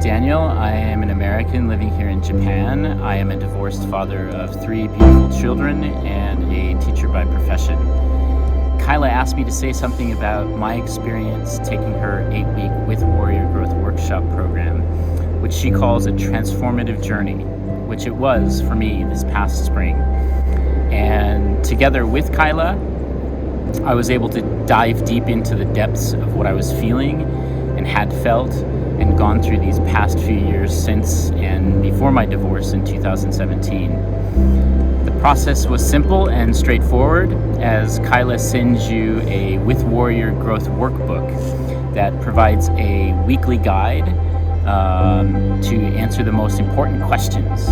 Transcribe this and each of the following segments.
Daniel. I am an American living here in Japan. I am a divorced father of 3 beautiful children and a teacher by profession. Kyla asked me to say something about my experience taking her 8-week With Warrior Growth Workshop program, which she calls a transformative journey, which it was for me this past spring. And together with Kyla, I was able to dive deep into the depths of what I was feeling and had felt and gone through these past few years since and before my divorce in 2017. The process was simple and straightforward, as Kyla sends you a With Warrior Growth workbook that provides a weekly guide to answer the most important questions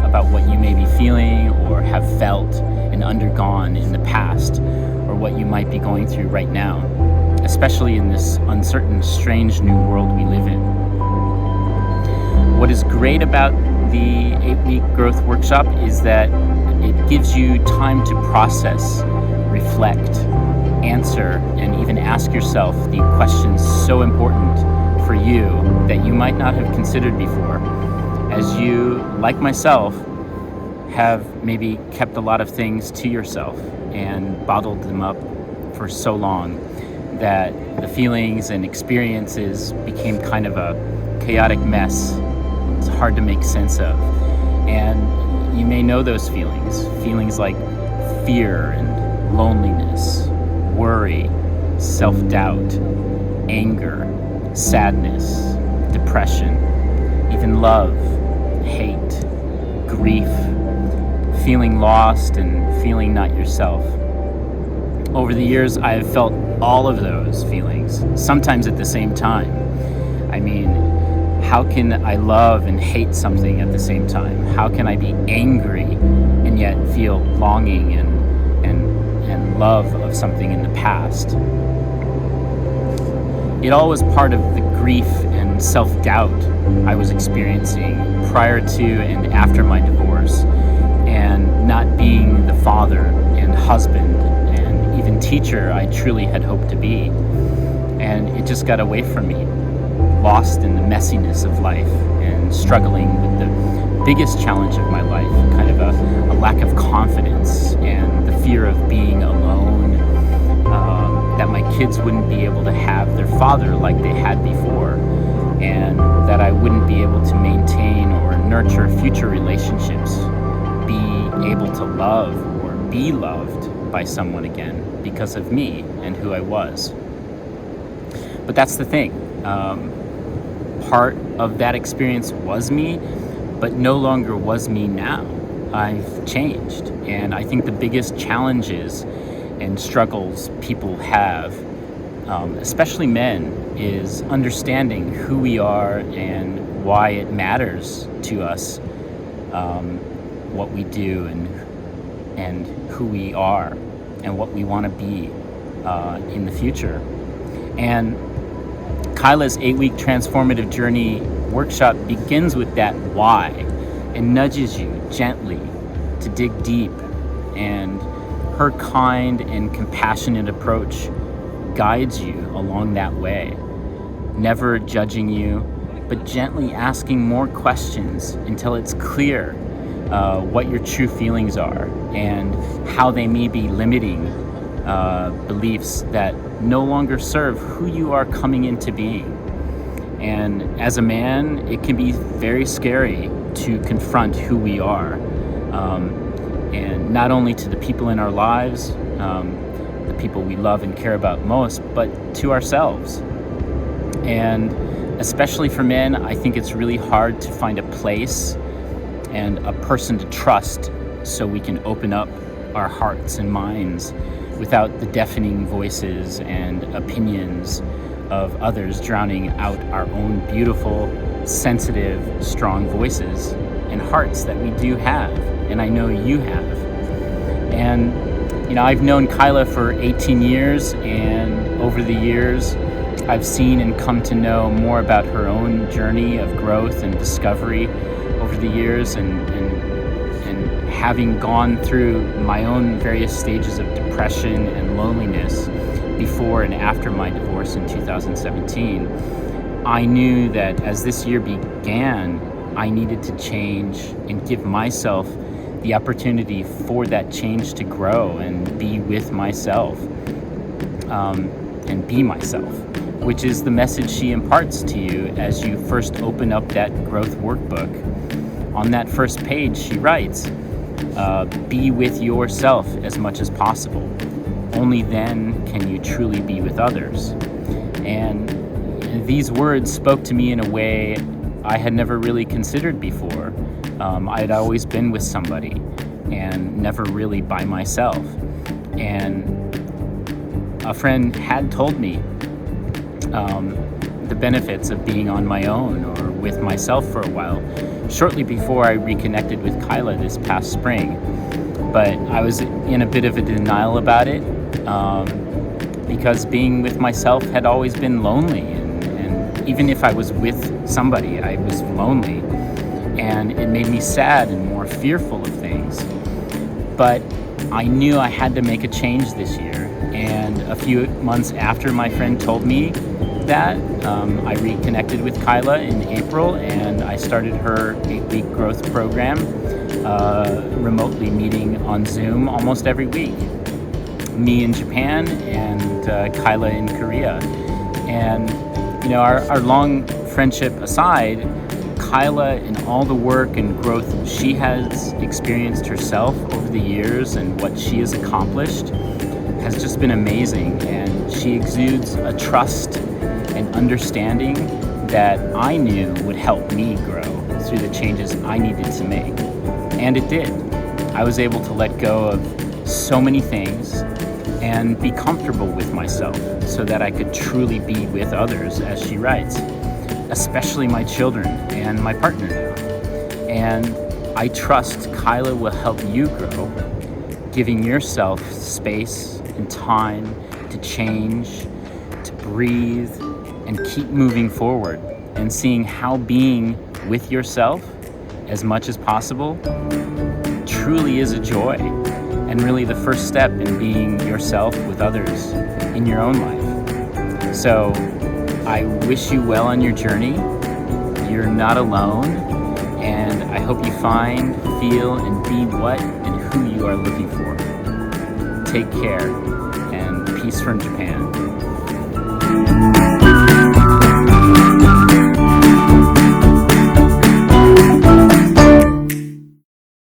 about what you may be feeling or have felt and undergone in the past, or what you might be going through right now, especially in this uncertain, strange new world we live in. What is great about the 8-week growth workshop is that it gives you time to process, reflect, answer, and even ask yourself the questions so important for you that you might not have considered before, as you, like myself, have maybe kept a lot of things to yourself and bottled them up for so long that the feelings and experiences became kind of a chaotic mess. It's hard to make sense of. And you may know those feelings like fear and loneliness, worry, self-doubt, anger, sadness, depression, even love, hate, grief, feeling lost and feeling not yourself. Over the years, I have felt all of those feelings, sometimes at the same time. I mean, how can I love and hate something at the same time? How can I be angry and yet feel longing and love of something in the past? It all was part of the grief and self-doubt I was experiencing prior to and after my divorce, and not being the father and husband and even teacher I truly had hoped to be. And it just got away from me, lost in the messiness of life and struggling with the biggest challenge of my life, kind of a lack of confidence and the fear of being alone, that my kids wouldn't be able to have their father like they had before, and that I wouldn't be able to maintain or nurture future relationships, be able to love or be loved by someone again because of me and who I was. But that's the thing. Part of that experience was me, but no longer was me now. I've changed. And I think the biggest challenges and struggles people have, especially men, is understanding who we are and why it matters to us, what we do and who we are and what we want to be in the future. And Kyla's 8-week transformative journey workshop begins with that why and nudges you gently to dig deep, and her kind and compassionate approach guides you along that way, never judging you, but gently asking more questions until it's clear what your true feelings are and how they may be limiting beliefs that no longer serve who you are coming into being. And as a man, it can be very scary to confront who we are, and not only to the people in our lives, the people we love and care about most, but to ourselves. And especially for men, I think it's really hard to find a place and a person to trust so we can open up our hearts and minds without the deafening voices and opinions of others drowning out our own beautiful, sensitive, strong voices and hearts that we do have, and I know you have. And I've known Kyla for 18 years, and over the years I've seen and come to know more about her own journey of growth and discovery over the years, and having gone through my own various stages of depression and loneliness before and after my divorce in 2017, I knew that as this year began, I needed to change and give myself the opportunity for that change to grow and be with myself, and be myself, which is the message she imparts to you as you first open up that growth workbook. On that first page, she writes, be with yourself as much as possible. Only then can you truly be with others. And these words spoke to me in a way I had never really considered before. I had always been with somebody and never really by myself. And a friend had told me the benefits of being on my own or with myself for a while, shortly before I reconnected with Kyla this past spring. But I was in a bit of a denial about it, because being with myself had always been lonely. And even if I was with somebody, I was lonely. And it made me sad and more fearful of things. But I knew I had to make a change this year. And a few months after my friend told me that, I reconnected with Kyla in April, and I started her 8-week growth program, remotely meeting on Zoom almost every week. Me in Japan and Kyla in Korea. And, our long friendship aside, Kyla, and all the work and growth she has experienced herself over the years and what she has accomplished has just been amazing. And she exudes a trust and understanding that I knew would help me grow through the changes I needed to make. And it did. I was able to let go of so many things and be comfortable with myself so that I could truly be with others, as she writes, especially my children and my partner now. And I trust Kyla will help you grow, giving yourself space and time to change, to breathe, and keep moving forward, and seeing how being with yourself as much as possible truly is a joy, and really the first step in being yourself with others in your own life. So I wish you well on your journey. You're not alone, and I hope you find, feel, and be what and who you are looking for. Take care, and peace from Japan.